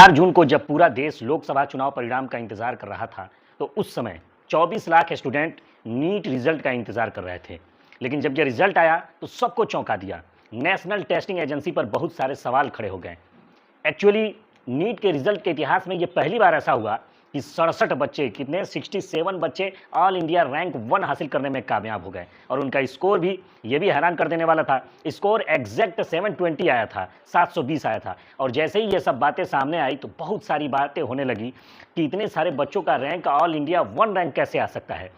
4 जून को जब पूरा देश लोकसभा चुनाव परिणाम का इंतजार कर रहा था, तो उस समय 24 लाख स्टूडेंट नीट रिजल्ट का इंतजार कर रहे थे। लेकिन जब ये रिजल्ट आया तो सबको चौंका दिया। नेशनल टेस्टिंग एजेंसी पर बहुत सारे सवाल खड़े हो गए। एक्चुअली नीट के रिजल्ट के इतिहास में ये पहली बार ऐसा हुआ कि 67 बच्चे, कितने 67 बच्चे ऑल इंडिया रैंक 1 हासिल करने में कामयाब हो गए। और उनका स्कोर भी, ये भी हैरान कर देने वाला था, स्कोर एग्जैक्ट 720 आया था, 720 आया था। और जैसे ही ये सब बातें सामने आई तो बहुत सारी बातें होने लगी कि इतने सारे बच्चों का रैंक ऑल इंडिया 1 रैंक कैसे आ सकता है।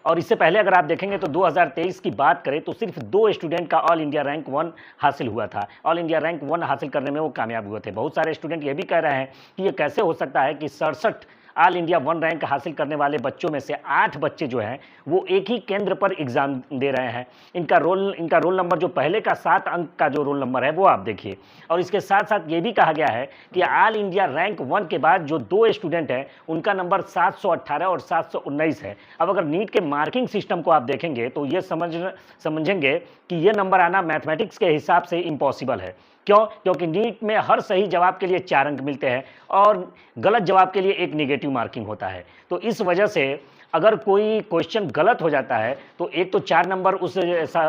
और इससे पहले अगर आप देखेंगे तो 2023 की बात करें तो सिर्फ 2 स्टूडेंट का ऑल इंडिया रैंक 1 हासिल हुआ था। ऑल इंडिया रैंक 1 हासिल करने में वो कामयाब हुए थे। बहुत सारे स्टूडेंट ये भी कह रहे हैं कि ये कैसे हो सकता है कि 67 ऑल इंडिया 1 रैंक हासिल करने वाले बच्चों में से 8 बच्चे जो हैं वो एक ही केंद्र पर एग्जाम दे रहे हैं। इनका रोल नंबर जो पहले का 7 अंक का जो रोल नंबर है वो आप देखिए। और इसके साथ साथ ये भी कहा गया है कि ऑल इंडिया रैंक 1 के बाद जो 2 स्टूडेंट हैं उनका नंबर 718 और 719 है। अब अगर नीट के मार्किंग सिस्टम को आप देखेंगे तो ये समझेंगे कि ये नंबर आना मैथमेटिक्स के हिसाब से इम्पॉसिबल है। क्यों? क्योंकि नीट में हर सही जवाब के लिए 4 अंक मिलते हैं और गलत जवाब के लिए 1 नेगेटिव मार्किंग होता है। तो इस वजह से अगर कोई क्वेश्चन गलत हो जाता है तो एक तो 4 नंबर उस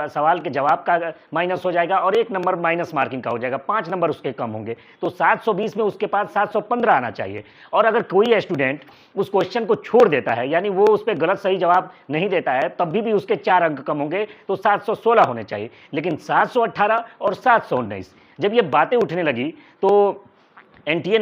सवाल के जवाब का माइनस हो जाएगा और 1 नंबर माइनस मार्किंग का हो जाएगा, 5 नंबर उसके कम होंगे। तो 720 में उसके पास 715 आना चाहिए। और अगर कोई स्टूडेंट उस क्वेश्चन को छोड़ देता है, यानी वो उस पर गलत सही जवाब नहीं देता है, तब भी उसके 4 अंक कम होंगे, तो 716 होने चाहिए। लेकिन 718 और 719, जब ये बातें उठने लगी तो एनटीए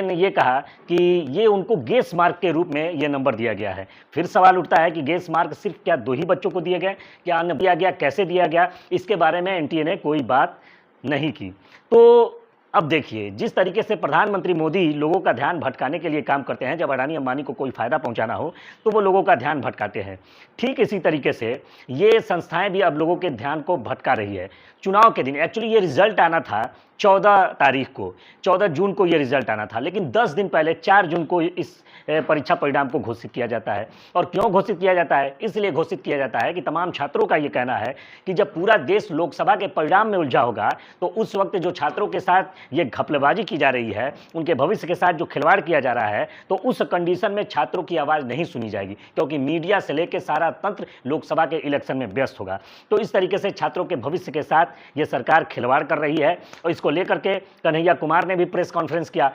ने ये कहा कि ये उनको गेस मार्क के रूप में ये नंबर दिया गया है। फिर सवाल उठता है कि गेस मार्क सिर्फ क्या 2 ही बच्चों को दिए गए, क्या अन्य दिया गया, कैसे दिया गया, इसके बारे में एनटीए ने कोई बात नहीं की। तो अब देखिए, जिस तरीके से प्रधानमंत्री मोदी लोगों का ध्यान भटकाने के लिए काम करते हैं, जब अडानी अंबानी को कोई फायदा पहुंचाना हो तो वो लोगों का ध्यान भटकाते हैं, ठीक इसी तरीके से ये संस्थाएं भी अब लोगों के ध्यान को भटका रही है। चुनाव के दिन एक्चुअली ये रिजल्ट आना था 14 तारीख को, 14 जून को ये रिजल्ट आना था, लेकिन 10 दिन पहले 4 जून को इस परीक्षा परिणाम को घोषित किया जाता है। और क्यों घोषित किया जाता है? इसलिए घोषित किया जाता है कि तमाम छात्रों का ये कहना है कि जब पूरा देश लोकसभा के परिणाम में उलझा होगा तो उस वक्त जो छात्रों के साथ ये घपलबाजी की जा रही है, उनके भविष्य के साथ जो खिलवाड़ किया जा रहा है, तो उस कंडीशन में छात्रों की आवाज़ नहीं सुनी जाएगी, क्योंकि मीडिया से लेकर सारा तंत्र लोकसभा के इलेक्शन में व्यस्त होगा। तो इस तरीके से छात्रों के भविष्य के साथ ये सरकार खिलवाड़ कर रही है और इसको लेकर के कन्हैया कुमार ने भी प्रेस कॉन्फ्रेंस किया।